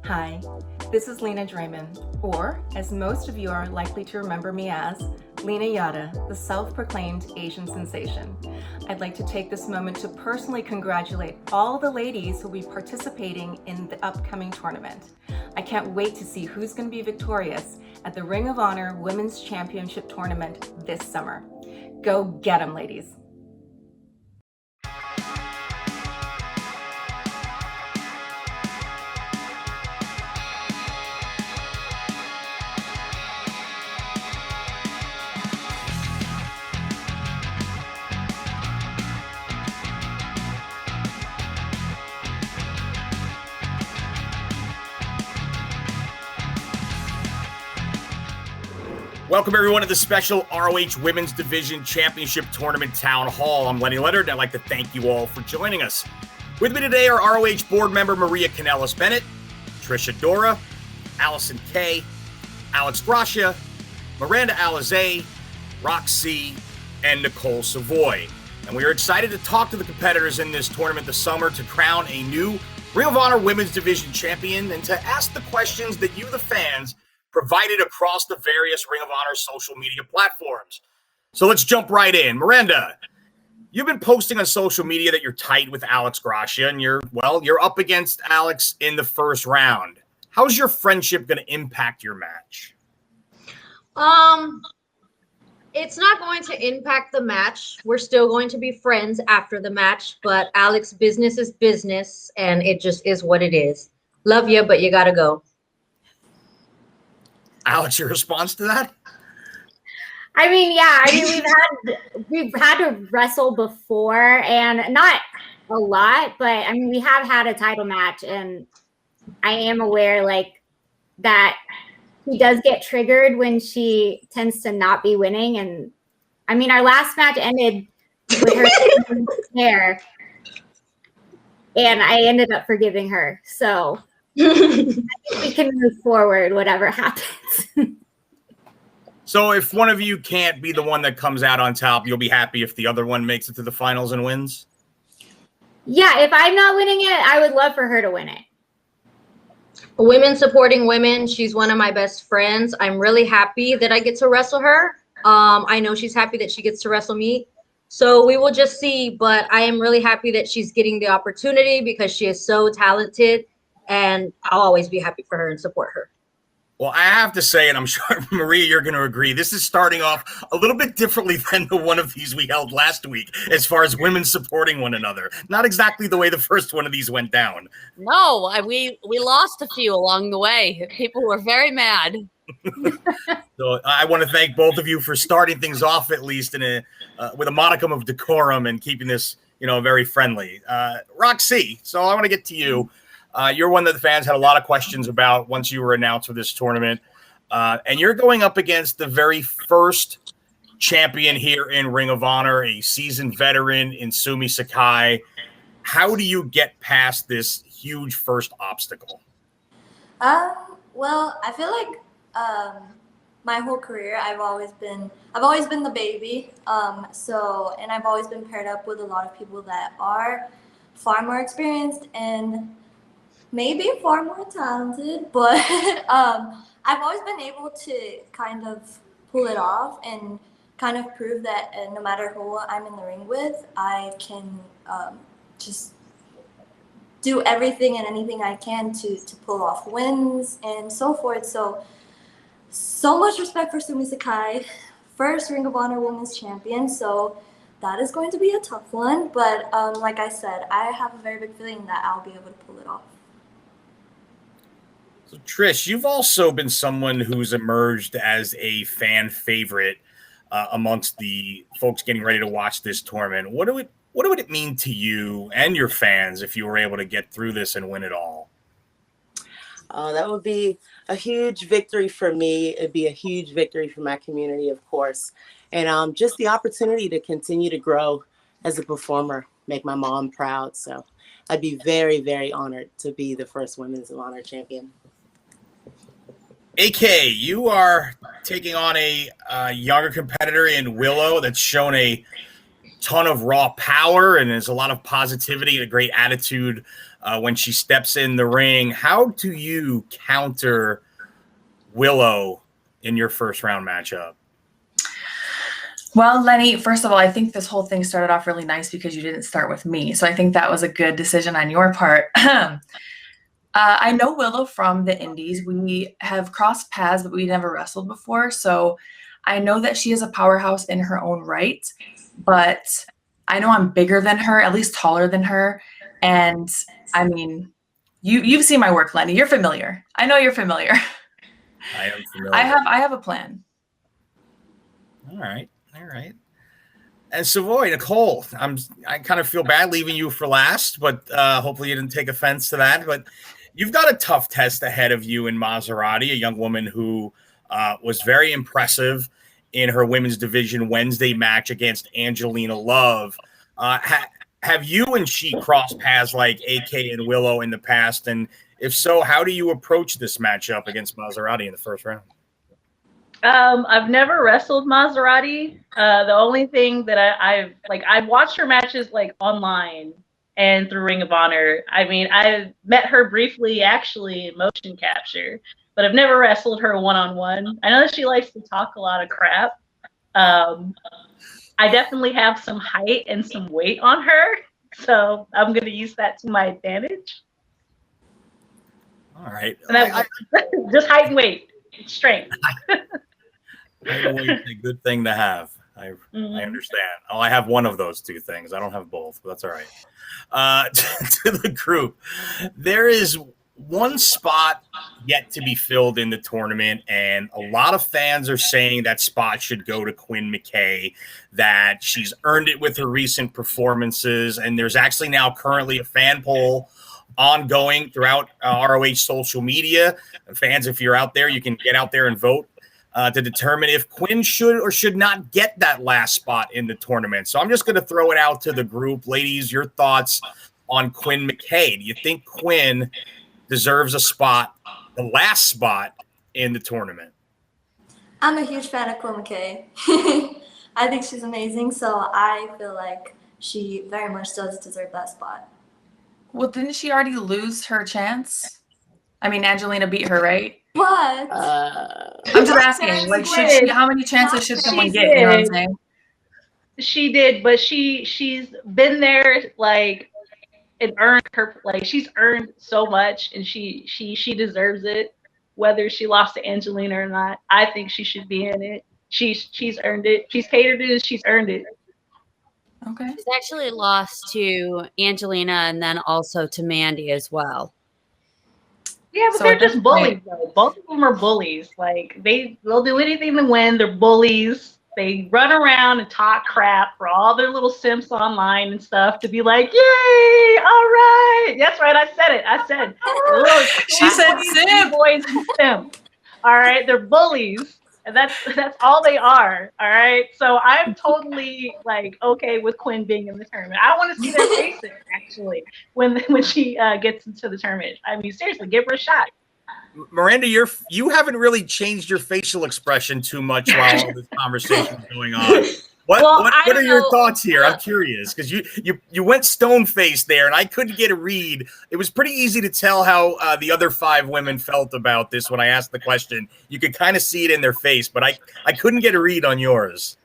Hi, this is Lena Draymond, or as most of you are likely to remember me as, Lena Yada, the self-proclaimed Asian sensation. I'd like to take this moment to personally congratulate all the ladies who will be participating in the upcoming tournament. I can't wait to see who's going to be victorious at the Ring of Honor Women's Championship Tournament this summer. Go get 'em, ladies. Welcome, everyone, to the special ROH Women's Division Championship Tournament Town Hall. I'm Lenny Leonard, and I'd like to thank you all for joining us. With me today are ROH board member Maria Kanellis-Bennett, Tricia Dora, Allison Kay, Alex Gracia, Miranda Alizé, rok-c, and Nicole Savoy. And we are excited to talk to the competitors in this tournament this summer to crown a new Ring of Honor Women's Division champion and to ask the questions that you, the fans, provided across the various Ring of Honor social media platforms. So let's jump right in. Miranda, you've been posting on social media that you're tight with Alex Gracia, and you're up against Alex in the first round. How's your friendship going to impact your match? It's not going to impact the match. We're still going to be friends after the match, but Alex, business is business, and it just is what it is. Love you, but you gotta go. Alex, your response to that? We've had to wrestle before, and not a lot, but we have had a title match, and I am aware that he does get triggered when she tends to not be winning. And our last match ended with her hair, and I ended up forgiving her. So I think we can move forward, whatever happens. So if one of you can't be the one that comes out on top, you'll be happy if the other one makes it to the finals and wins? Yeah, if I'm not winning it, I would love for her to win it. Women supporting women. She's one of my best friends. I'm really happy that I get to wrestle her. I know she's happy that she gets to wrestle me. So we will just see, but I am really happy that she's getting the opportunity because she is so talented, and I'll always be happy for her and support her. Well, I have to say, and I'm sure, Maria, you're going to agree, this is starting off a little bit differently than the one of these we held last week as far as women supporting one another. Not exactly the way the first one of these went down. No, we lost a few along the way. People were very mad. So I want to thank both of you for starting things off at least in with a modicum of decorum and keeping this, very friendly. rok-c, so I want to get to you. You're one that the fans had a lot of questions about once you were announced for this tournament. And you're going up against the very first champion here in Ring of Honor, a seasoned veteran in Sumi Sakai. How do you get past this huge first obstacle? Well, I feel like my whole career I've always been the baby. And I've always been paired up with a lot of people that are far more experienced and maybe far more talented, but I've always been able to kind of pull it off and kind of prove that no matter who I'm in the ring with, I can just do everything and anything I can to pull off wins and so forth. So much respect for Sumi Sakai, first Ring of Honor Women's Champion. So that is going to be a tough one, but like I said, I have a very big feeling that I'll be able to pull it off. So Trish, you've also been someone who's emerged as a fan favorite amongst the folks getting ready to watch this tournament. What would it mean to you and your fans if you were able to get through this and win it all? That would be a huge victory for me. It'd be a huge victory for my community, of course. And just the opportunity to continue to grow as a performer, make my mom proud. So I'd be very, very honored to be the first Women's of Honor champion. AK, you are taking on a younger competitor in Willow that's shown a ton of raw power and there's a lot of positivity and a great attitude when she steps in the ring. How do you counter Willow in your first round matchup? Well, Lenny, first of all, I think this whole thing started off really nice because you didn't start with me. So I think that was a good decision on your part. I know Willow from the Indies. We have crossed paths, but we never wrestled before. So I know that she is a powerhouse in her own right, but I know I'm bigger than her, at least taller than her. And I mean, you've seen my work, Lenny. You're familiar. I know you're familiar. I am familiar. I have a plan. All right. And Savoy, Nicole, I kind of feel bad leaving you for last, but hopefully you didn't take offense to that. But you've got a tough test ahead of you in Maserati, a young woman who was very impressive in her women's division Wednesday match against Angelina Love. Have you and she crossed paths like AK and Willow in the past? And if so, how do you approach this matchup against Maserati in the first round? I've never wrestled Maserati. The only thing that I've watched her matches like online and through Ring of Honor. I mean, I met her briefly actually in motion capture, but I've never wrestled her one-on-one. I know that she likes to talk a lot of crap. I definitely have some height and some weight on her, so I'm going to use that to my advantage. All right. Just height and weight, strength. Always a good thing to have. I understand. Oh, I have one of those two things. I don't have both, but that's all right. To the group, there is one spot yet to be filled in the tournament, and a lot of fans are saying that spot should go to Quinn McKay, that she's earned it with her recent performances, and there's actually now currently a fan poll ongoing throughout ROH social media. And fans, if you're out there, you can get out there and vote to determine if Quinn should or should not get that last spot in the tournament. So I'm just going to throw it out to the group. Ladies, your thoughts on Quinn McKay. Do you think Quinn deserves a spot, the last spot in the tournament? I'm a huge fan of Quinn McKay. I think she's amazing, so I feel like she very much does deserve that spot. Well, didn't she already lose her chance? I mean, Angelina beat her, right? What? I'm just asking, like, should she, how many chances should someone get? You know what I'm saying? She did, but she's been there, like, and earned her place. She's earned so much, and she deserves it, whether she lost to Angelina or not. I think she should be in it. She's earned it. She's catered it. She's earned it. Okay. She's actually lost to Angelina and then also to Mandy as well. Yeah, but So they're at this just bullies, point- though. Both of them are bullies. Like, they'll do anything to win. They're bullies. They run around and talk crap for all their little simps online and stuff to be like, yay, all right. That's right, I said it. She said simp. Boys and simp. All right, they're bullies. And that's all they are. All right. So I'm totally like okay with Quinn being in the tournament. I want to see their faces actually when she gets into the tournament. I mean, seriously, give her a shot. Miranda, you haven't really changed your facial expression too much while all this conversation is going on. What are your thoughts here? I'm curious because you went stone faced there, and I couldn't get a read. It was pretty easy to tell how the other 5 women felt about this when I asked the question. You could kind of see it in their face, but I couldn't get a read on yours.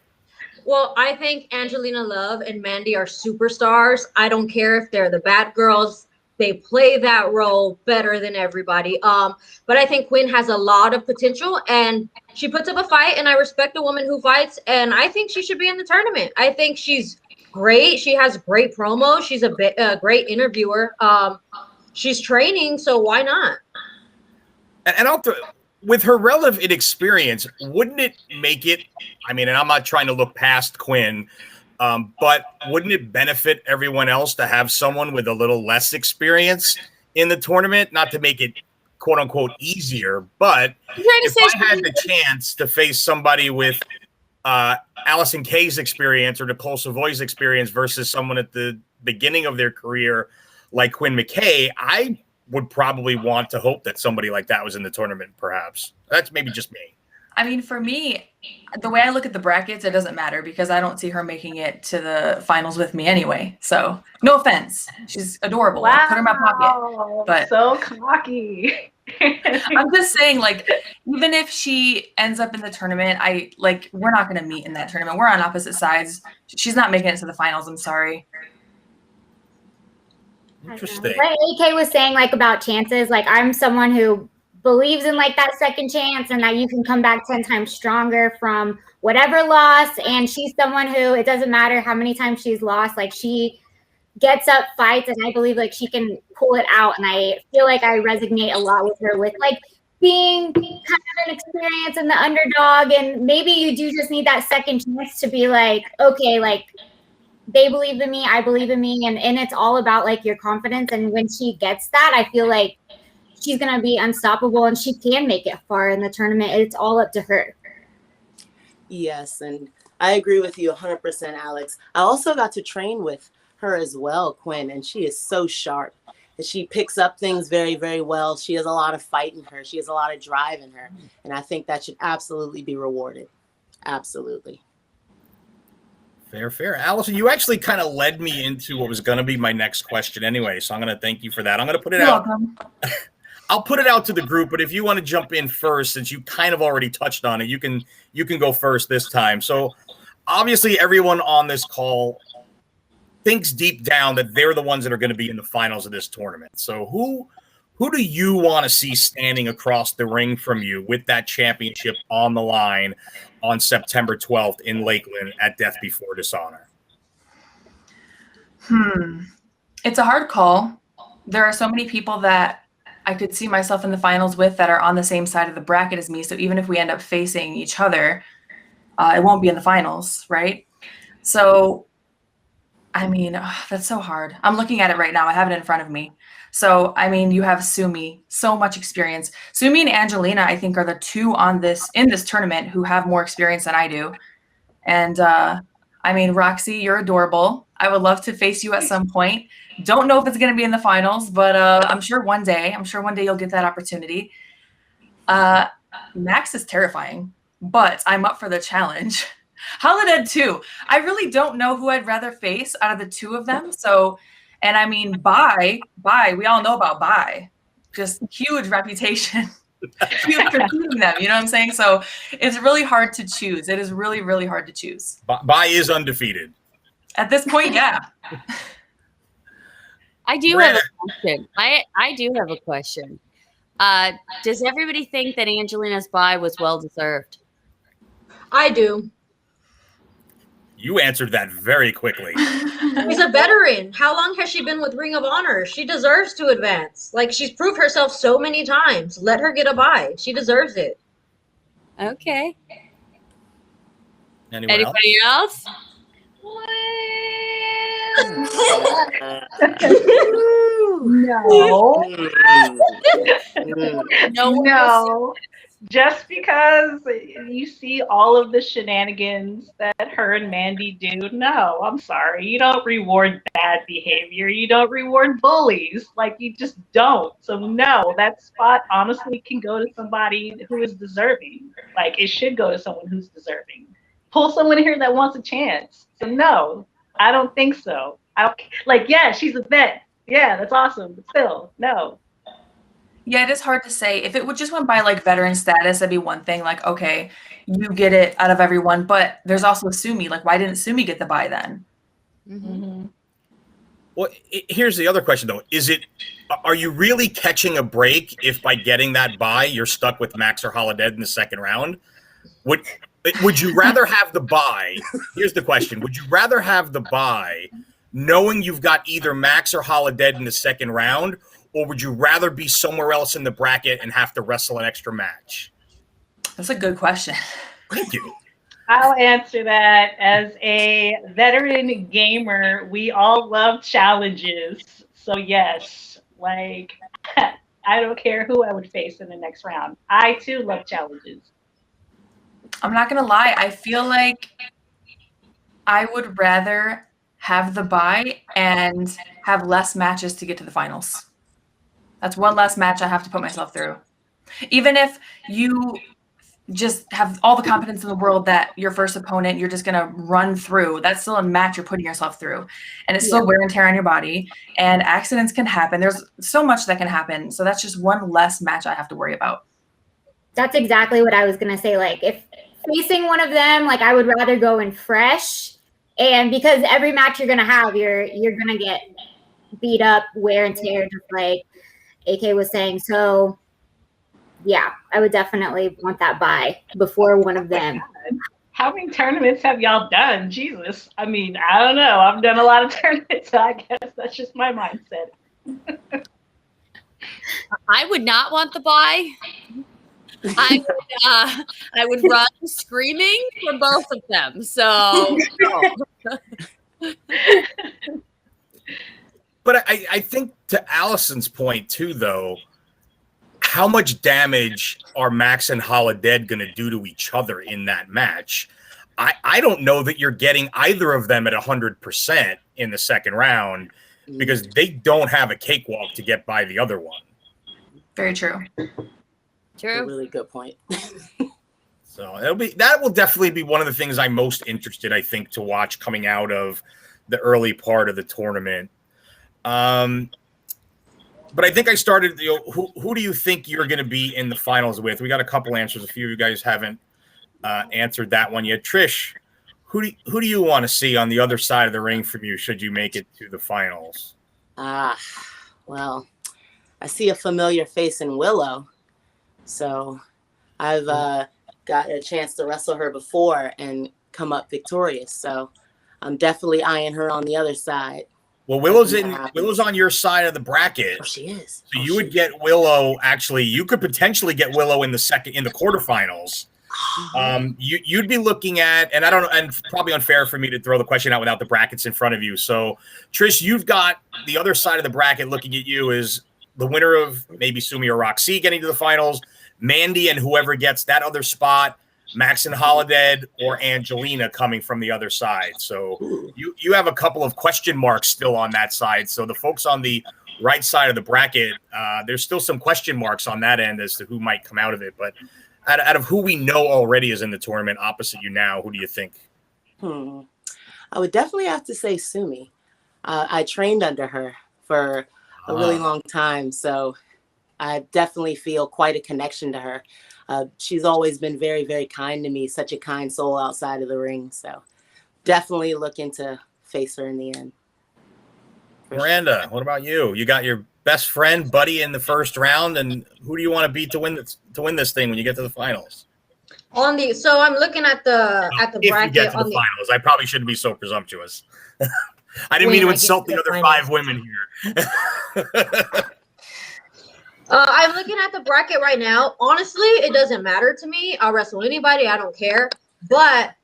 Well, I think Angelina Love and Mandy are superstars. I don't care if they're the bad girls. They play that role better than everybody. But I think Quinn has a lot of potential, and she puts up a fight, and I respect a woman who fights, and I think she should be in the tournament. I think she's great. She has great promos. She's a great interviewer. She's training, so why not? And with her relative inexperience, wouldn't it make it, I mean, and I'm not trying to look past Quinn, but wouldn't it benefit everyone else to have someone with a little less experience in the tournament? Not to make it quote unquote easier, but if I had the chance to face somebody with Allison Kay's experience or Nicole Savoy's experience versus someone at the beginning of their career like Quinn McKay, I would probably want to hope that somebody like that was in the tournament, perhaps. That's maybe just me. I mean, for me, the way I look at the brackets, it doesn't matter because I don't see her making it to the finals with me anyway. So no offense. She's adorable. I'll put her in my pocket. But so cocky. I'm just saying, like, even if she ends up in the tournament, we're not going to meet in that tournament. We're on opposite sides. She's not making it to the finals. I'm sorry. Interesting. What AK was saying, like, about chances, like, I'm someone who believes in, like, that second chance and that you can come back 10 times stronger from whatever loss. And she's someone who, it doesn't matter how many times she's lost, like, she gets up, fights, and I believe, like, she can pull it out. And I feel like I resonate a lot with her with, like, being kind of an experience and the underdog. And maybe you do just need that second chance to be like, okay, like, they believe in me, I believe in me. And it's all about, like, your confidence. And when she gets that, I feel like she's going to be unstoppable and she can make it far in the tournament. It's all up to her. Yes, and I agree with you 100%, Alex. I also got to train with her as well, Quinn, and she is so sharp. And she picks up things very, very well. She has a lot of fight in her. She has a lot of drive in her. And I think that should absolutely be rewarded. Absolutely. Fair. Allison, you actually kind of led me into what was going to be my next question anyway, so I'm going to thank you for that. I'm going to put it out. I'll put it out to the group, but if you want to jump in first, since you kind of already touched on it, you can go first this time. So obviously everyone on this call thinks deep down that they're the ones that are going to be in the finals of this tournament. So who do you want to see standing across the ring from you with that championship on the line on September 12th in Lakeland at Death Before Dishonor? It's a hard call. There are so many people that I could see myself in the finals with that are on the same side of the bracket as me. So even if we end up facing each other, it won't be in the finals, right? So, I mean, that's so hard. I'm looking at it right now. I have it in front of me. So, I mean, you have Sumi, so much experience. Sumi and Angelina, I think, are the two in this tournament who have more experience than I do. And, I mean, rok-c, you're adorable. I would love to face you at some point. Don't know if it's going to be in the finals, but I'm sure one day you'll get that opportunity. Max is terrifying, but I'm up for the challenge. Holiday too. I really don't know who I'd rather face out of the two of them. So, and I mean, Bye, we all know about Bye. Just huge reputation. Huge for beating them, you know what I'm saying? So it's really hard to choose. It is really, really hard to choose. Bye is undefeated. At this point, yeah. I do have a question. I do have a question. Does everybody think that Angelina's bye was well deserved? I do. You answered that very quickly. She's a veteran. How long has she been with Ring of Honor? She deserves to advance. Like, she's proved herself so many times. Let her get a bye. She deserves it. Okay. Anybody else? No. Just because you see all of the shenanigans that her and Mandy do, no, I'm sorry. You don't reward bad behavior. You don't reward bullies. Like, you just don't. So, no, that spot honestly can go to somebody who is deserving. Like, it should go to someone who's deserving. Pull someone here that wants a chance. So, no, I don't think so. Yeah, she's a vet. Yeah, that's awesome. But still, no. Yeah, it is hard to say. If it would just went by like veteran status, that'd be one thing. Like, okay, you get it out of everyone, but there's also Sumi. Like, why didn't Sumi get the bye then? Mm-hmm. Well, here's the other question though: are you really catching a break if by getting that bye you're stuck with Max or Holiday in the second round? Would you rather have the bye? Here's the question: would you rather have the bye, knowing you've got either Max or Holiday in the second round? Or would you rather be somewhere else in the bracket and have to wrestle an extra match? That's a good question. Thank you. I'll answer that. As a veteran gamer, we all love challenges. So yes, like, I don't care who I would face in the next round. I too love challenges. I'm not going to lie. I feel like I would rather have the bye and have less matches to get to the finals. That's one less match I have to put myself through. Even if you just have all the confidence in the world that your first opponent you're just going to run through. That's still a match you're putting yourself through, and it's still wear and tear on your body, and accidents can happen. There's so much that can happen, so that's just one less match I have to worry about. That's exactly what I was going to say. Like, if facing one of them, like, I would rather go in fresh, and because every match you're going to have, you're going to get beat up, wear and tear, just like AK was saying. So yeah, I would definitely want that bye before one of them. How many tournaments have y'all done? Jesus. I mean, I don't know. I've done a lot of tournaments, so I guess that's just my mindset. I would not want the bye. I would run screaming for both of them. So But I think to Allison's point too, though, how much damage are Max and Holodead going to do to each other in that match? I don't know that you're getting either of them at 100% in the second round because they don't have a cakewalk to get by the other one. Very true. True. A really good point. So that will definitely be one of the things I'm most interested, I think, to watch coming out of the early part of the tournament. But I think I started, who do you think you're going to be in the finals with? We got a couple answers. A few of you guys haven't answered that one yet. Trish, who do you want to see on the other side of the ring from you should you make it to the finals? Well, I see a familiar face in Willow. So I've got a chance to wrestle her before and come up victorious. So I'm definitely eyeing her on the other side. Well, Willow's on your side of the bracket. Oh, she is. So you would get Willow. Actually, you could potentially get Willow in the quarterfinals. You'd be looking at, and I don't know, and probably unfair for me to throw the question out without the brackets in front of you. So, Trish, you've got the other side of the bracket looking at you as the winner of maybe Sumi or rok-c getting to the finals, Mandy and whoever gets that other spot, Max and Holodead, or Angelina coming from the other side. So you have a couple of question marks still on that side. So the folks on the right side of the bracket, there's still some question marks on that end as to who might come out of it. But out of who we know already is in the tournament opposite you now, who do you think? I would definitely have to say Sumi. I trained under her for a really long time, so I definitely feel quite a connection to her. She's always been very, very kind to me, such a kind soul outside of the ring. So definitely looking to face her in the end. Miranda, what about you? You got your best friend, buddy, in the first round, and who do you want to beat to win this thing when you get to the finals? So I'm looking at the If bracket you get to on the finals, I probably shouldn't be so presumptuous. I didn't mean to insult the other five women here. I'm looking at the bracket right now. Honestly, it doesn't matter to me. I'll wrestle anybody. I don't care. But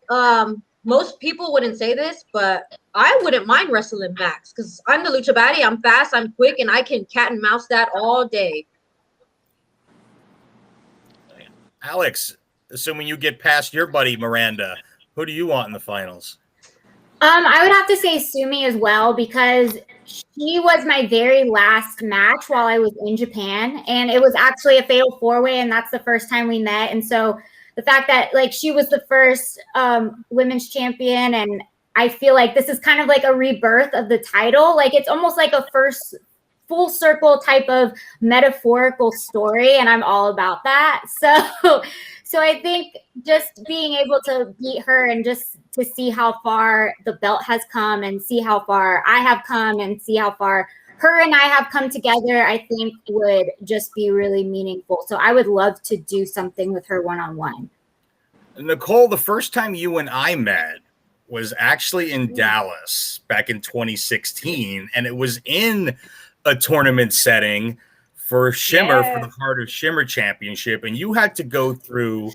most people wouldn't say this, but I wouldn't mind wrestling Max because I'm the lucha baddie. I'm fast, I'm quick, and I can cat and mouse that all day. Alex, assuming you get past your buddy Miranda, who do you want in the finals? I would have to say Sumi as well because she was my very last match while I was in Japan, and it was actually a fatal four-way, and that's the first time we met. And so the fact that like she was the first women's champion, and I feel like this is kind of like a rebirth of the title. Like it's almost like a first full circle type of metaphorical story, and I'm all about that. So I think just being able to beat her and just to see how far the belt has come and see how far I have come and see how far her and I have come together, I think would just be really meaningful. So I would love to do something with her one-on-one. Nicole, the first time you and I met was actually in Dallas back in 2016, and it was in a tournament setting for Shimmer, for the Heart of Shimmer Championship, and you had to go through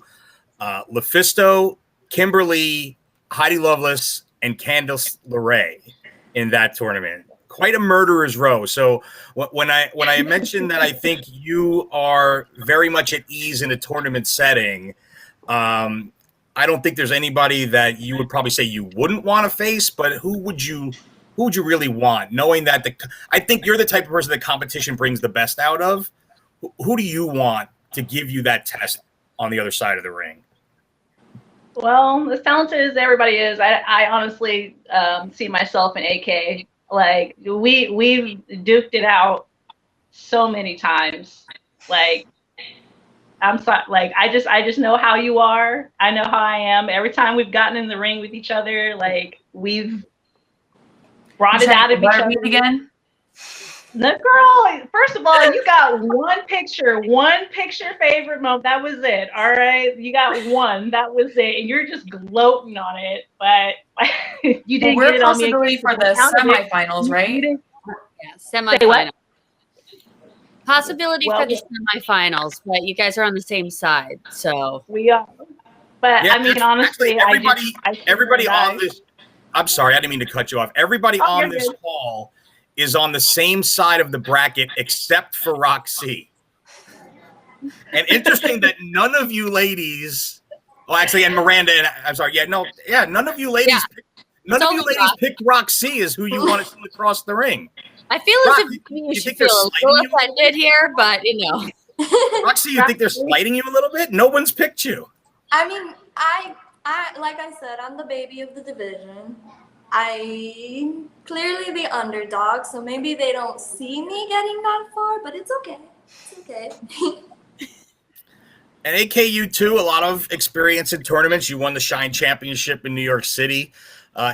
Lufisto, Kimberly, Heidi Lovelace, and Candice LeRae in that tournament. Quite a murderer's row. So when I mentioned that I think you are very much at ease in a tournament setting, I don't think there's anybody that you would probably say you wouldn't want to face, but who would you really want? Knowing that I think you're the type of person that competition brings the best out of. Who do you want to give you that test on the other side of the ring? Well, as talented as everybody is, I honestly see myself in AK. Like we've duked it out so many times. Like I'm sorry, like I just know how you are. I know how I am. Every time we've gotten in the ring with each other, like we've brought it out of each other again. The girl, first of all, you got one picture favorite moment. That was it. All right. You got one. That was it. And you're just gloating on it. But you didn't get it on me. Possibility for the semifinals, right? Yeah, semifinals. Possibility for the semifinals, but you guys are on the same side. So we are. But yeah, I mean, honestly, everybody on this. I'm sorry, I didn't mean to cut you off. Everybody on this call is on the same side of the bracket except for rok-c. And interesting that none of you ladies, well, actually, and Miranda, and I'm sorry, none of you ladies, picked rok-c as who you want to see across the ring. I feel as if you should feel a little offended here, but you know. rok-c, you think they're slighting you a little bit? No one's picked you. I mean, I like I said, I'm the baby of the division. I'm clearly the underdog, so maybe they don't see me getting that far, but it's okay. It's okay. And AKU too, a lot of experience in tournaments. You won the Shine Championship in New York City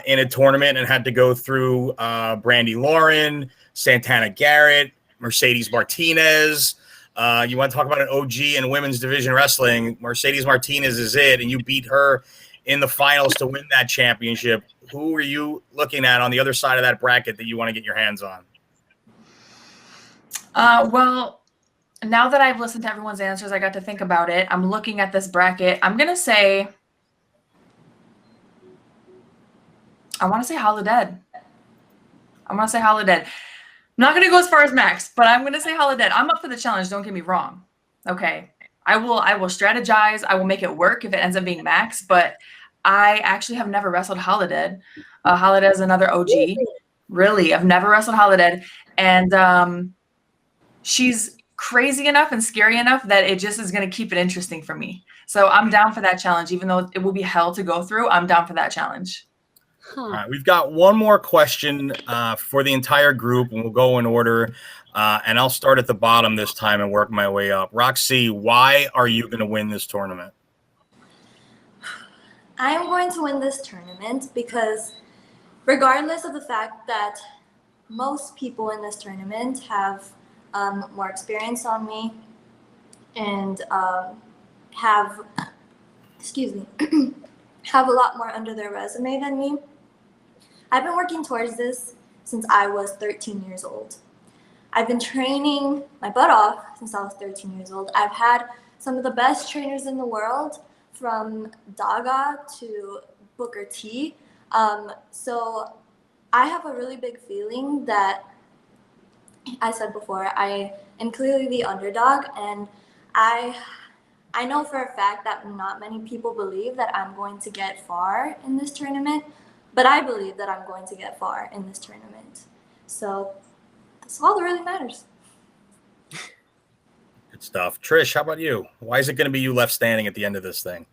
in a tournament and had to go through Brandy Lauren, Santana Garrett, Mercedes Martinez. You want to talk about an OG in women's division wrestling? Mercedes Martinez is it, and you beat her in the finals to win that championship. Who are you looking at on the other side of that bracket that you want to get your hands on? Well, now that I've listened to everyone's answers, I got to think about it. I'm looking at this bracket. I want to say Holidead. I'm not going to go as far as Max, but I'm going to say Holidead. I'm up for the challenge. Don't get me wrong. Okay. I will strategize. I will make it work if it ends up being Max, but I actually have never wrestled Holidead. Holidead is another OG. Really, I've never wrestled Holidead. And she's crazy enough and scary enough that it just is going to keep it interesting for me. So I'm down for that challenge. Even though it will be hell to go through, I'm down for that challenge. All right, we've got one more question for the entire group, and we'll go in order. And I'll start at the bottom this time and work my way up. rok-c, why are you going to win this tournament? I am going to win this tournament because regardless of the fact that most people in this tournament have more experience on me and have a lot more under their resume than me, I've been working towards this since I was 13 years old. I've been training my butt off since I was 13 years old. I've had some of the best trainers in the world, from Daga to Booker T. So I have a really big feeling that, I said before, I am clearly the underdog, and I know for a fact that not many people believe that I'm going to get far in this tournament, but I believe that I'm going to get far in this tournament. So that's all that really matters. Good stuff. Trish, how about you? Why is it going to be you left standing at the end of this thing?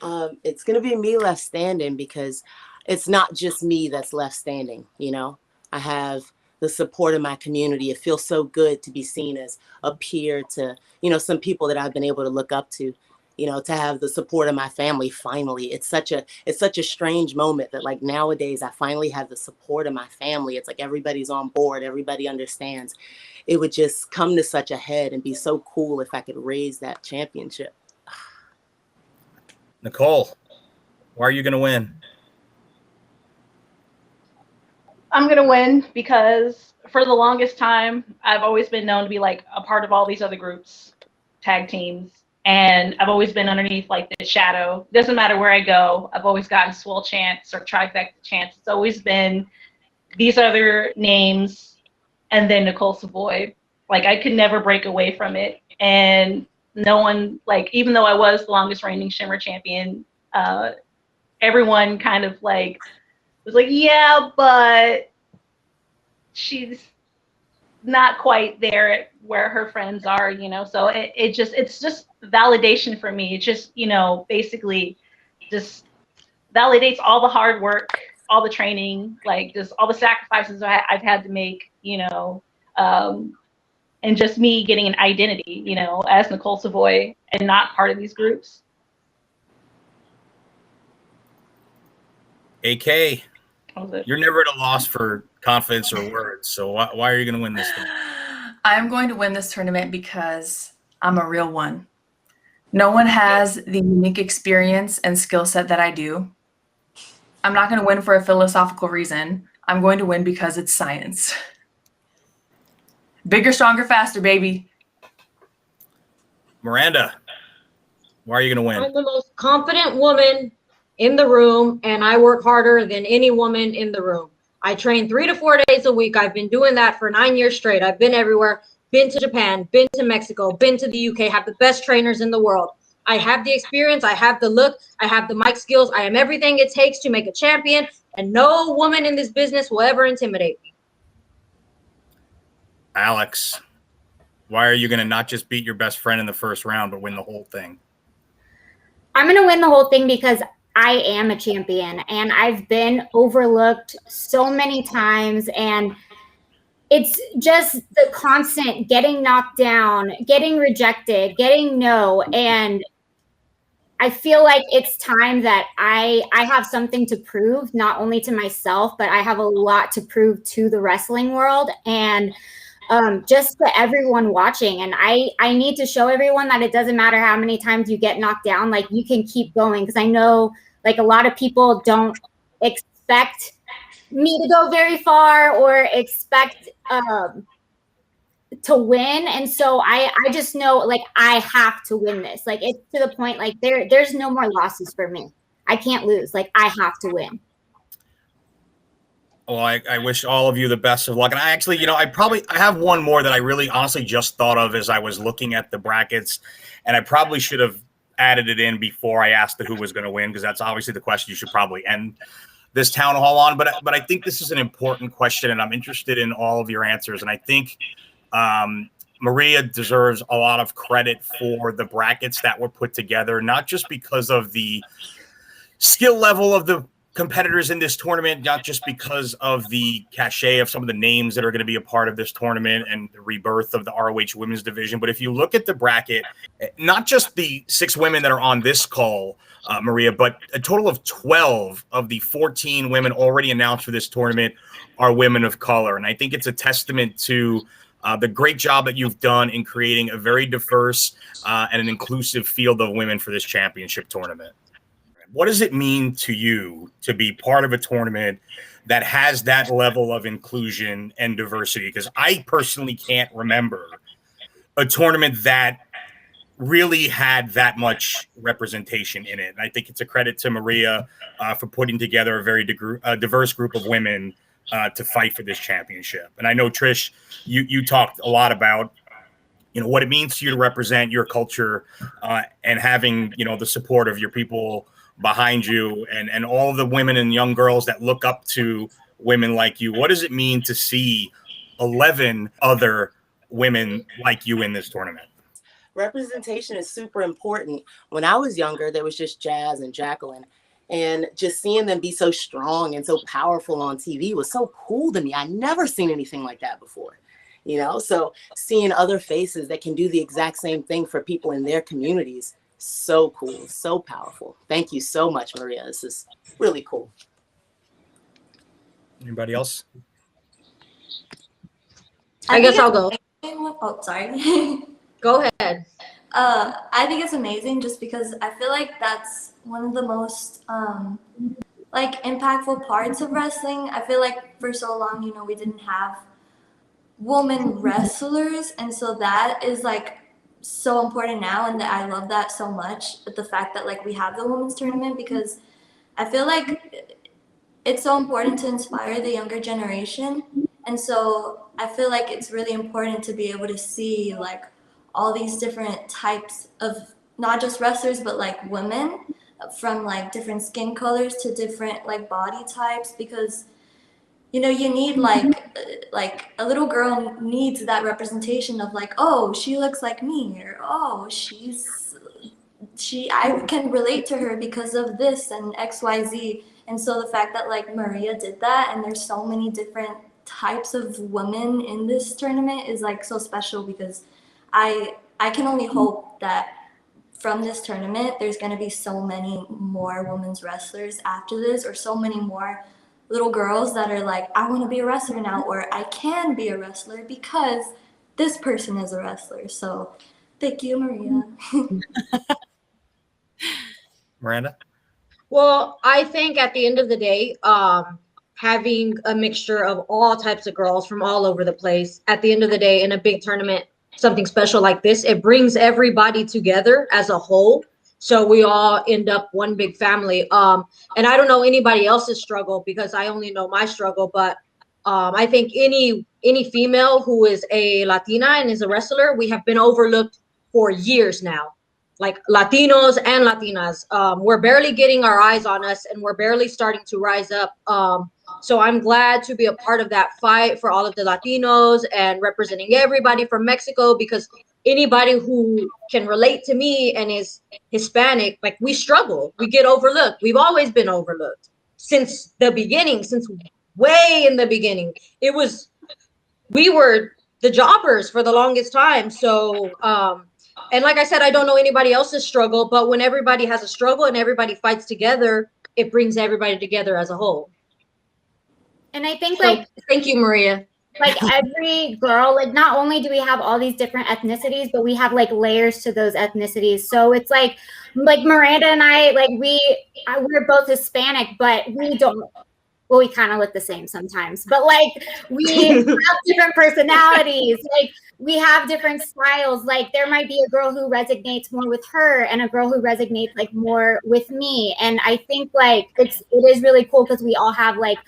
It's going to be me left standing because it's not just me that's left standing. You know, I have the support of my community. It feels so good to be seen as a peer to, you know, some people that I've been able to look up to, you know, to have the support of my family. Finally, it's such a strange moment that, like, nowadays I finally have the support of my family. It's like everybody's on board. Everybody understands. It would just come to such a head and be so cool if I could raise that championship. Nicole, why are you going to win? I'm going to win because for the longest time, I've always been known to be like a part of all these other groups, tag teams. And I've always been underneath like the shadow. Doesn't matter where I go. I've always gotten swole chants or trifecta chants. It's always been these other names and then Nicole Savoy. Like, I could never break away from it. And no one, like, even though I was the longest reigning Shimmer champion, everyone kind of like was like, yeah, but she's not quite there where her friends are, you know. So it's just validation for me. It just, you know, basically just validates all the hard work, all the training, like just all the sacrifices I've had to make, you know, and just me getting an identity, you know, as Nicole Savoy and not part of these groups. AK, you're never at a loss for confidence or words. So why are you going to win this thing? I'm going to win this tournament because I'm a real one. No one has the unique experience and skill set that I do. I'm not going to win for a philosophical reason. I'm going to win because it's science. Bigger, stronger, faster, baby. Miranda, why are you going to win? I'm the most confident woman in the room, and I work harder than any woman in the room. I train 3 to 4 days a week. I've been doing that for 9 years straight. I've been everywhere, been to Japan, been to Mexico, been to the UK, have the best trainers in the world. I have the experience, I have the look, I have the mic skills. I am everything it takes to make a champion, and no woman in this business will ever intimidate me. Alex, why are you going to not just beat your best friend in the first round, but win the whole thing? I'm going to win the whole thing because I am a champion and I've been overlooked so many times, and it's just the constant getting knocked down, getting rejected, getting no. And I feel like it's time that I have something to prove, not only to myself, but I have a lot to prove to the wrestling world and just to everyone watching. And I need to show everyone that it doesn't matter how many times you get knocked down, like you can keep going. Because I know like a lot of people don't expect me to go very far or expect to win. And so I just know like I have to win this. Like it's to the point like there's no more losses for me. I can't lose. Like I have to win. Well, I wish all of you the best of luck. And I actually, you know, I have one more that I really honestly just thought of as I was looking at the brackets, and I probably should have added it in before I asked who was going to win, because that's obviously the question you should probably end this town hall on. But I think this is an important question, and I'm interested in all of your answers. And I think Maria deserves a lot of credit for the brackets that were put together, not just because of the skill level of the competitors in this tournament, not just because of the cachet of some of the names that are going to be a part of this tournament and the rebirth of the ROH women's division. But if you look at the bracket, not just the 6 women that are on this call, Maria, but a total of 12 of the 14 women already announced for this tournament are women of color. And I think it's a testament to the great job that you've done in creating a very diverse and an inclusive field of women for this championship tournament. What does it mean to you to be part of a tournament that has that level of inclusion and diversity? Because I personally can't remember a tournament that really had that much representation in it. And I think it's a credit to Maria for putting together a very diverse group of women to fight for this championship. And I know, Trish, you talked a lot about, you know, what it means to you to represent your culture and having, you know, the support of your people behind you and all the women and young girls that look up to women like you. What does it mean to see 11 other women like you in this tournament? Representation is super important. When I was younger, there was just Jazz and Jacqueline, and just seeing them be so strong and so powerful on TV was so cool to me. I'd never seen anything like that before, you know? So seeing other faces that can do the exact same thing for people in their communities, so cool, so powerful. Thank you so much, Maria. This is really cool. Anybody else? I guess I'll go. Oh, sorry. Go ahead. I think it's amazing just because I feel like that's one of the most like impactful parts of wrestling. I feel like for so long, you know, we didn't have women wrestlers, and so that is like so important now, and that I love that so much. But the fact that like we have the women's tournament, because I feel like it's so important to inspire the younger generation, and so I feel like it's really important to be able to see like all these different types of not just wrestlers but like women from like different skin colors to different like body types, because you know, you need like a little girl needs that representation of like, oh, she looks like me, or oh, I can relate to her because of this and XYZ. And so the fact that like Maria did that, and there's so many different types of women in this tournament is like so special, because I can only hope that from this tournament there's going to be so many more women's wrestlers after this, or so many more little girls that are like, I want to be a wrestler now, or I can be a wrestler because this person is a wrestler. So thank you, Maria. Miranda? Well, I think at the end of the day, having a mixture of all types of girls from all over the place, at the end of the day, in a big tournament, something special like this, it brings everybody together as a whole. So we all end up one big family. And I don't know anybody else's struggle, because I only know my struggle. But I think any female who is a Latina and is a wrestler, we have been overlooked for years now. Like Latinos and Latinas, we're barely getting our eyes on us, and we're barely starting to rise up. So I'm glad to be a part of that fight for all of the Latinos and representing everybody from Mexico, because anybody who can relate to me and is Hispanic, like, we struggle, we get overlooked. We've always been overlooked since the beginning, since way in the beginning. We were the jobbers for the longest time. So, and like I said, I don't know anybody else's struggle, but when everybody has a struggle and everybody fights together, it brings everybody together as a whole. And I think, So, thank you, Maria. Like every girl, like not only do we have all these different ethnicities, but we have like layers to those ethnicities. So it's like Miranda and I, like we're both Hispanic, but we don't. Well, we kind of look the same sometimes, but like we have different personalities. Like we have different styles. Like there might be a girl who resonates more with her, and a girl who resonates like more with me. And I think like it is really cool, because we all have like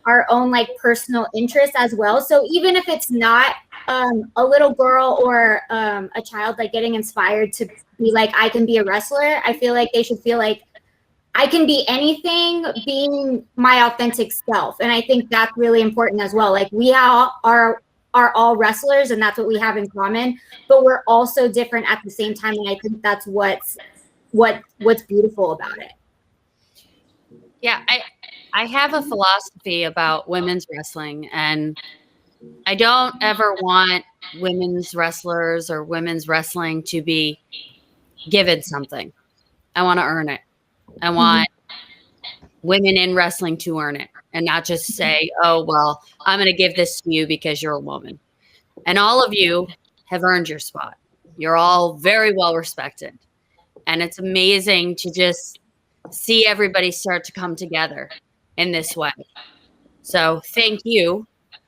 our own like personal interests as well. So even if it's not a little girl or a child like getting inspired to be like, I can be a wrestler, I feel like they should feel like I can be anything, being my authentic self. And I think that's really important as well. Like we are all wrestlers, and that's what we have in common, but we're also different at the same time. And I think that's what's beautiful about it. Yeah, I have a philosophy about women's wrestling, and I don't ever want women's wrestlers or women's wrestling to be given something. I want to earn it. I want women in wrestling to earn it, and not just say, oh, well, I'm going to give this to you because you're a woman. And all of you have earned your spot. You're all very well respected. And it's amazing to just see everybody start to come together in this way. So thank you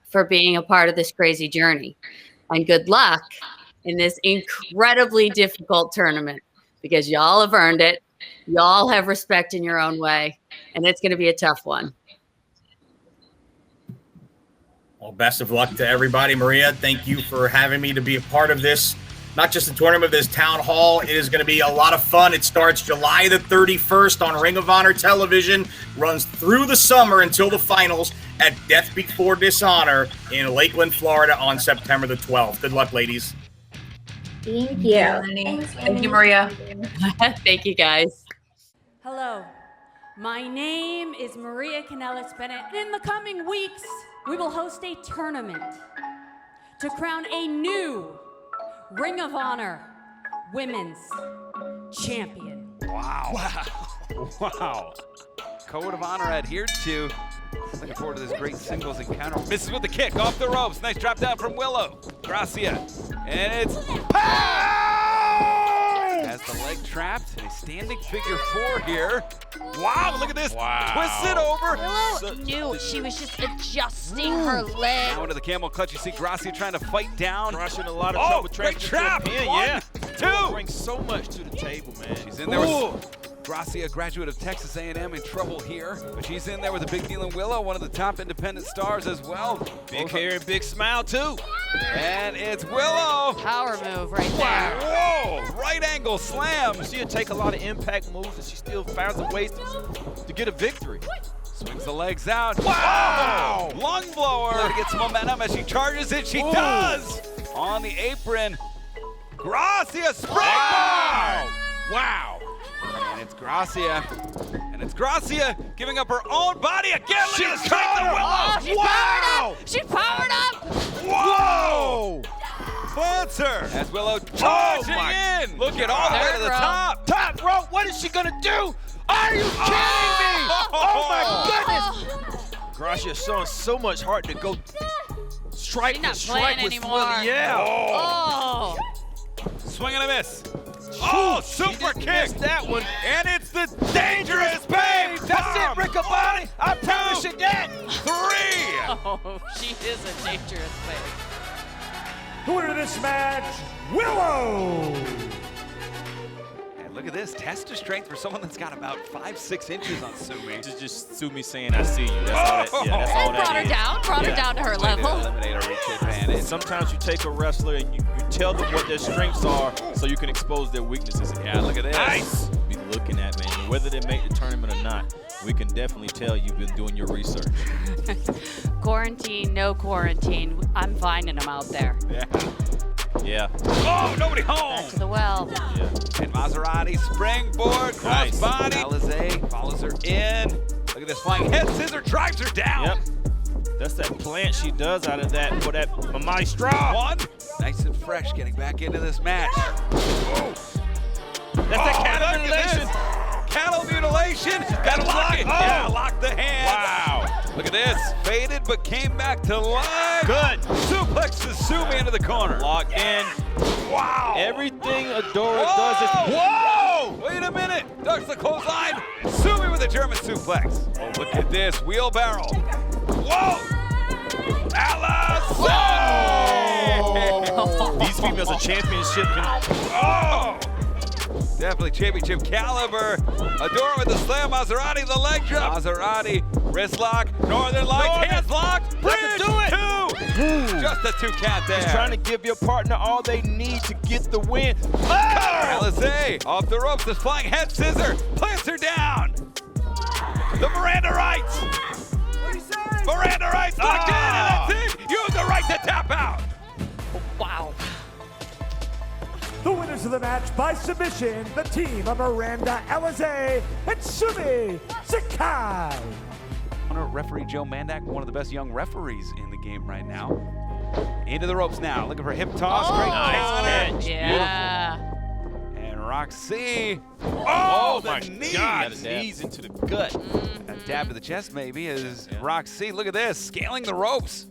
for being a part of this crazy journey, and good luck in this incredibly difficult tournament, because y'all have earned it. Y'all have respect in your own way, and it's going to be a tough one. Well, best of luck to everybody. Maria, thank you for having me to be a part of this. Not just the tournament, this town hall. It is going to be a lot of fun. It starts July the 31st on Ring of Honor television, runs through the summer until the finals at Death Before Dishonor in Lakeland, Florida on September the 12th. Good luck, ladies. Thank you. Thank you, Maria. Thank you, guys. Hello, my name is Maria Kanellis Bennett. In the coming weeks, we will host a tournament to crown a new Ring of Honor Women's Champion. Wow. Code of honor adhered to. Looking forward to this great singles encounter. Misses with the kick off the ropes. Nice drop down from Willow. Gracia. And it's has the leg trapped. A standing figure 4 here. Wow, look at this. Wow. Twist it over. Willow knew she was just adjusting her leg. Now into the camel clutch. You see Gracia trying to fight down. Gracia in a lot of trouble. Great trap. Pin, 1, 2. Brings so much to the table, man. She's in there with Gracia, graduate of Texas A&M, in trouble here. But she's in there with a big deal in Willow, one of the top independent stars as well. Big hair and big smile, too. And it's Willow. Power move right there. Wow. Whoa. Right angle slam. She'll take a lot of impact moves, and she still finds a ways to get a victory. Swings the legs out. Wow! Lung blower to get some momentum as she charges it. She does! On the apron. Gracia springboard! Wow. And it's Gracia. And it's Gracia giving up her own body again. Look at the strength of Willow. She powered up! She powered up! Whoa! Sponsor! As Willow charging in. Look at all the way to the top. Top rope. What is she gonna do? Are you kidding me? Oh my goodness! Gracia's showing so much heart to go strike She's not with strike playing with anymore. Willie. Yeah. Oh! Swing and a miss. Oh, super kick. Missed that one. And it's the dangerous Babe. That's it, Riccaboni. I promise you that. 3. Oh, she is a dangerous babe. The winner of this match, Willow! And look at this. Test of strength for someone that's got about 5-6 inches on Sumi. This is just Sumi saying, I see you. That's all that, yeah, that's all And that brought her is. down, brought her down to her level. Eliminate a reach advantage. Sometimes you take a wrestler and you tell them what their strengths are so you can expose their weaknesses. Yeah, look at this. Nice. Be looking at, man, whether they make the tournament or not, we can definitely tell you've been doing your research. Quarantine, no quarantine. I'm finding them out there. Yeah. Oh, nobody home. Back to the well. Yeah. And Maserati springboard, cross body. Alizé follows her in. Look at this flying head scissor, drives her down. Yep. That's that plant she does out of that for that maestro. One. Nice and fresh getting back into this match. Oh. That's that cattle mutilation. Cattle mutilation. Gotta lock it. Yeah, lock the hand. Wow. Look at this. Faded, but came back to life. Good. Suplexes Sumi into the corner. Locked in. Wow. Everything Adora does is. Whoa! Wait a minute. Ducks the clothesline. Sumi with a German suplex. Oh, look at this. Wheelbarrow. Whoa! Alice! Whoa! These females are championship. Oh! Definitely championship caliber. Adora with the slam. Maserati, the leg drop. Maserati, wrist lock. Northern Lights, hands locked. Bridge, do it. 2. Just a 2 count there. Just trying to give your partner all they need to get the win. Alizé off the ropes. This flying head scissor plants her down. The Miranda Rights. Miranda Rights locked in, and that's it. You have the right to tap out. Wow. The winners of the match by submission, the team of Miranda Alizé and Sumi Sakai. Referee Joe Mandak, one of the best young referees in the game right now. Into the ropes now, looking for a hip toss. Oh, Great nice counter. yeah. And rok-c. Oh, my knee. God. Knees into the gut. A dab to the chest maybe is rok-c. Look at this, scaling the ropes.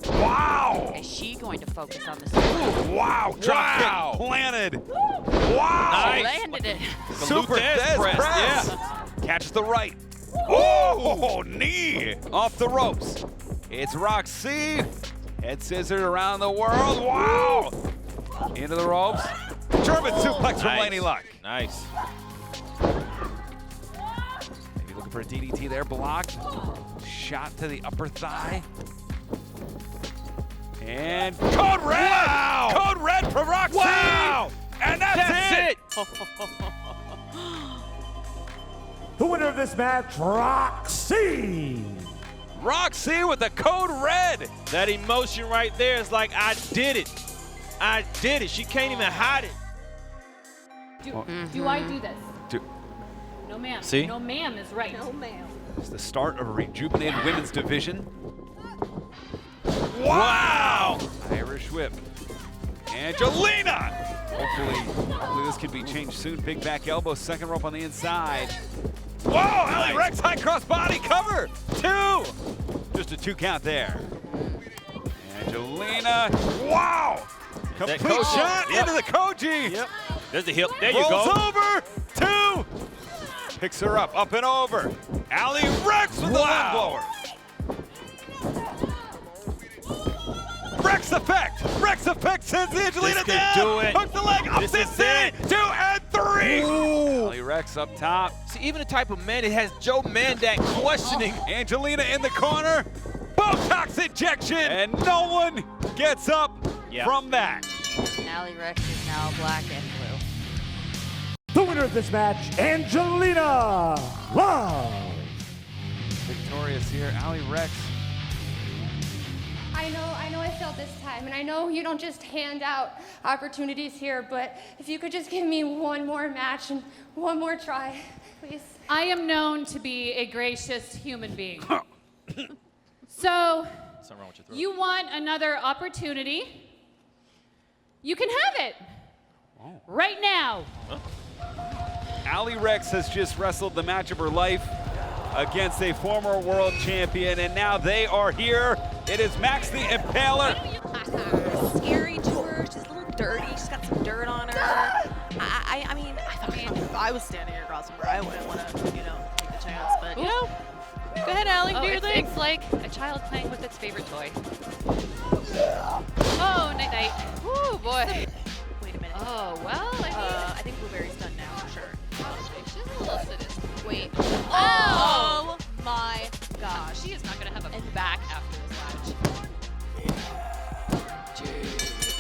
Wow. Is she going to focus on this? Wow. Drop kick planted. Wow. She landed it. Super Des press. Yeah. Catches the right. Oh, knee off the ropes. It's rok-c. Head scissors around the world. Wow. Into the ropes. German suplex from Laney Luck. Nice. Maybe looking for a DDT there, blocked. Shot to the upper thigh. And code red! Wow. Code red from rok-c! Wow! And that's it! The winner of this match, rok-c. rok-c with the code red. That emotion right there is like, I did it. I did it. She can't even hide it. Do I do this? Do- No, ma'am. See? No, ma'am is right. No, ma'am. It's the start of a rejuvenated women's division. Wow! Irish whip. Angelina! Hopefully this can be changed soon. Big back elbow, second rope on the inside. Whoa! Allie Rex high cross body cover. 2. Just a 2 count there. Angelina. Wow! Complete shot into the Koji. Yep. There's the hip. There you Rolls go. over. 2. Picks her up and over. Allie Rex with the leg blower. Rex effect! Rex effect sends the Angelina This could down! do it. Hook the leg, up This the is it. 2 and 3! Ooh. Allie Rex up top. See, even the type of man that has Joe Mandak questioning. Angelina in the corner. Botox injection! And no one gets up from that. Allie Rex is now black and blue. The winner of this match, Angelina Love. victorious here. Allie Rex. I know I failed this time, and I know you don't just hand out opportunities here, but if you could just give me one more match and one more try, please. I am known to be a gracious human being. So, you want another opportunity? You can have it. Right now. Allie Rex has just wrestled the match of her life against a former world champion, and now they are here. It is Max the Impaler. Scary to her. She's a little dirty. She's got some dirt on her. I mean, if I was standing across from her, I wouldn't want to, take the chance. But, go ahead, Allie, do your thing. It's like a child playing with its favorite toy. Oh, night-night. Woo, boy. Wait a minute. Oh, well, I think Blueberry's done now, for sure. She's a little sadistic. Wait. Oh my gosh. She is not going to have a back after this match.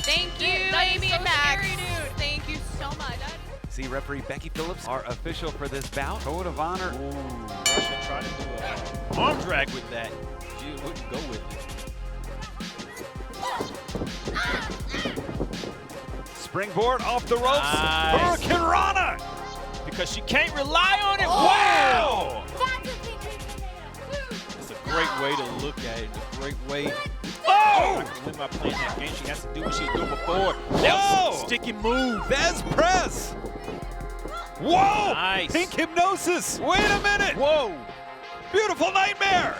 Thank you, Amy and Max. Thank you so much. See, referee Becky Phillips, our official for this bout. Code of honor. Russia tried to do an arm drag with that. She wouldn't go with it. Springboard off the ropes. Nice. Hurricane Rana. Because she can't rely on it. Wow! It's a great way to look at it. It's a great way. Oh! To win by playing that game. She has to do what she was doing before. That was a sticky move. Vez press. Whoa! Nice. Pink hypnosis. Wait a minute. Whoa! Beautiful nightmare.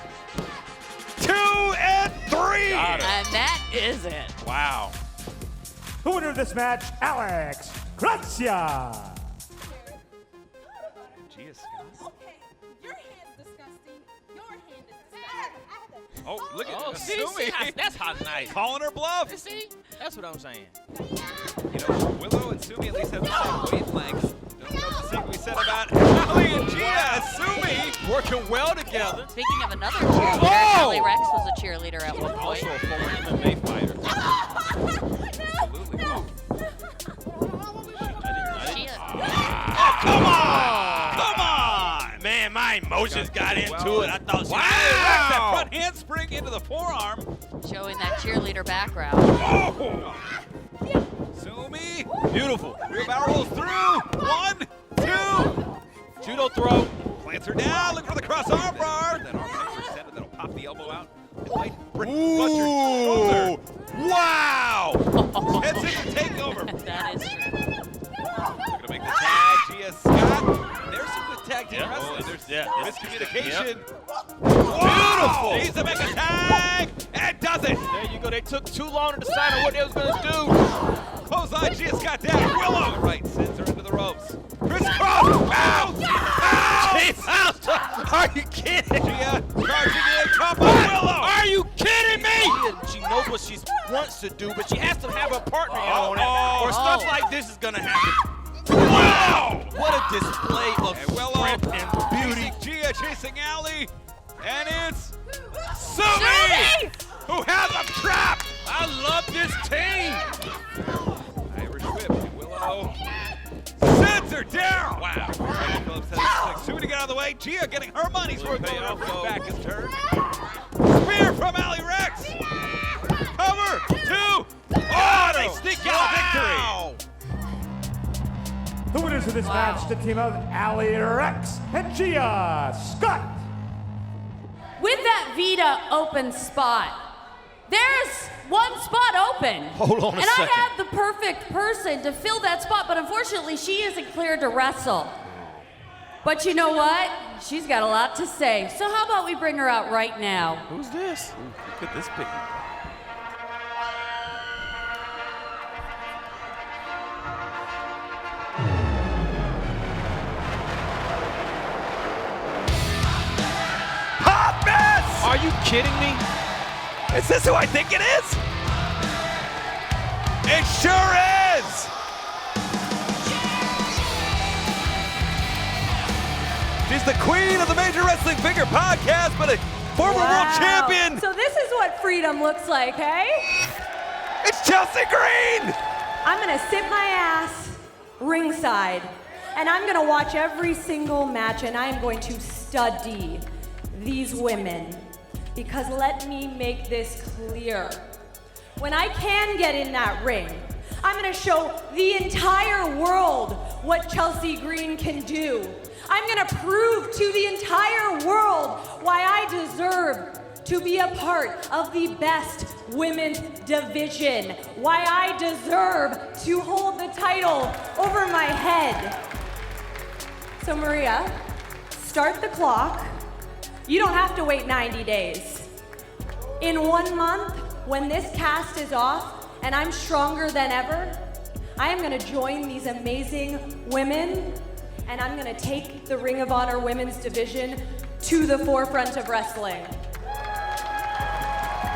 2 and 3. And that is it. Wow. The winner of this match, Alex Gracia. Oh, look at Sumi. That's hot nice. Calling her bluff. You see? That's what I'm saying. Willow and Sumi at least have the same wavelengths. Don't know the secret we said about Allie and Gia. Sumi working well together. Speaking of another cheerleader, Allie Rex was a cheerleader at one point. Also a former MMA fighter. Absolutely. Oh, come on! Come on! Man, my emotions got into it. I thought she that front handspring into the forearm. Showing that cheerleader background. Oh! Sumi. Beautiful. Rear barrel rolls through. 1, 2. Judo throw. Plants her down. Look for the cross arm bar. That arm back center. That'll pop the elbow out. It might bring Buster. Wow! Head scissor takeover. That is true. Looking to make the tag. Gia Scott. There's some good tag team wrestling. There's miscommunication. Beautiful. Needs to make a tag and does it. There you go. They took too long to decide on what they was going to do. Clothesline. Gia Scott down. Willow. Right. Sends her into the ropes. Crisscross. Bounce. Bounce. Are you kidding? Gia charging in. Combo. Willow. Are you kidding me? She knows what she wants to do, but she has to have a partner on it, or stuff like this is going to happen. Wow! What a display of strength and beauty. Gia chasing Allie, and it's Sumi, who has a trap. I love this team. Irish whip. Willow sends her down. Wow. Phillips has Sumi to get out of the way. Gia getting her money's worth. Back is turned. Spear from Allie Rex. Cover 2. Oh, they sneak out victory. The winners of this match, the team of Allie Rex and Gia Scott. With that Vita open spot, there's one spot open. Hold on a and second. I have the perfect person to fill that spot, but unfortunately she isn't cleared to wrestle. But you know what? She's got a lot to say. So how about we bring her out right now? Who's this? Who could this be? Are you kidding me? Is this who I think it is? It sure is! She's the queen of the Major Wrestling Figure Podcast, but a former world champion! So this is what freedom looks like, hey? It's Chelsea Green! I'm gonna sit my ass ringside, and I'm gonna watch every single match, and I am going to study these women. Because let me make this clear. When I can get in that ring, I'm gonna show the entire world what Chelsea Green can do. I'm gonna prove to the entire world why I deserve to be a part of the best women's division, why I deserve to hold the title over my head. So Maria, start the clock. You don't have to wait 90 days. In 1 month, when this cast is off and I'm stronger than ever, I am gonna join these amazing women and I'm gonna take the Ring of Honor women's division to the forefront of wrestling.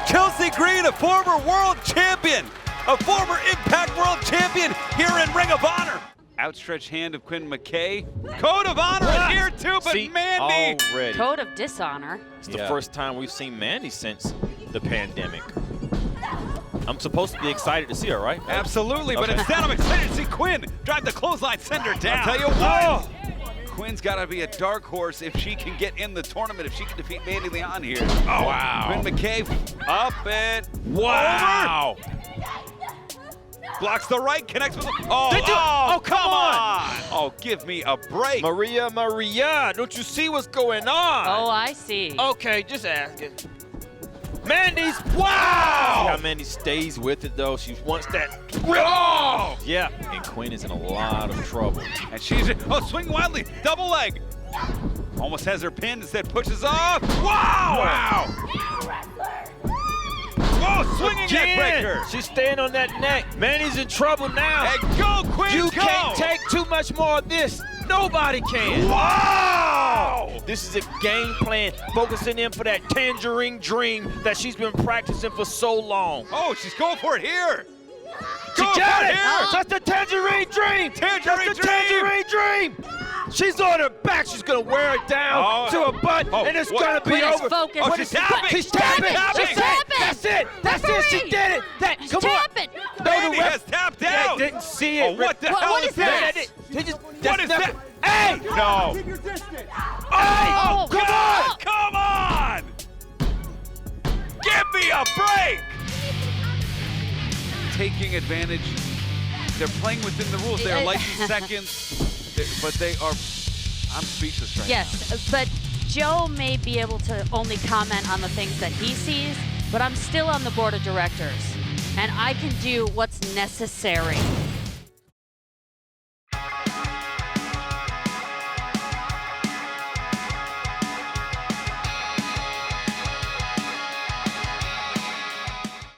Chelsea Green, a former world champion, a former Impact World Champion here in Ring of Honor. Outstretched hand of Quinn McKay. Code of Honor is here too, but Mandy. Already. Code of Dishonor. It's the first time we've seen Mandy since the pandemic. I'm supposed to be excited to see her, right? Absolutely, but Okay. instead I'm excited to see Quinn drive the clothesline, send her down. I'll tell you what. Quinn's got to be a dark horse if she can get in the tournament, if she can defeat Mandy Leon here. Oh, wow. Quinn McKay up and Wow. over. Blocks the right, connects with the... Oh, come on. Oh, give me a break. Maria, don't you see what's going on? Oh, I see. Okay, just asking. Mandy's, wow! See how Mandy stays with it, though. She wants that. Oh! Yeah, and Quinn is in a lot of trouble. And she's, swing wildly, double leg. Almost has her pinned, instead pushes off. Wow! Oh, swinging neck breaker. She's staying on that neck. Mandy's in trouble now. And go, Quinn, You go! can't take too much more of this. Nobody can. Wow! This is a game plan, focusing in for that tangerine dream that she's been practicing for so long. Oh, she's going for it here. She Go got for it! here. That's the tangerine dream! Tangerine That's the tangerine dream! She's on her back. She's going to wear it down to her butt, and it's going to be Quinn is over. focused. Oh, she's tapping. She's tapping. Tapping. That's it. That's it. She did it. Come on. No, Mandy the ref has tapped out. They didn't see it. Oh, what the hell what is that? What is that? Hey! No. Keep your distance. Oh, come on! Come on! Give me a break! Taking advantage. They're playing within the rules. They are licensed seconds, but they are... I'm speechless right now. Yes, but Joe may be able to only comment on the things that he sees, but I'm still on the board of directors, and I can do what's necessary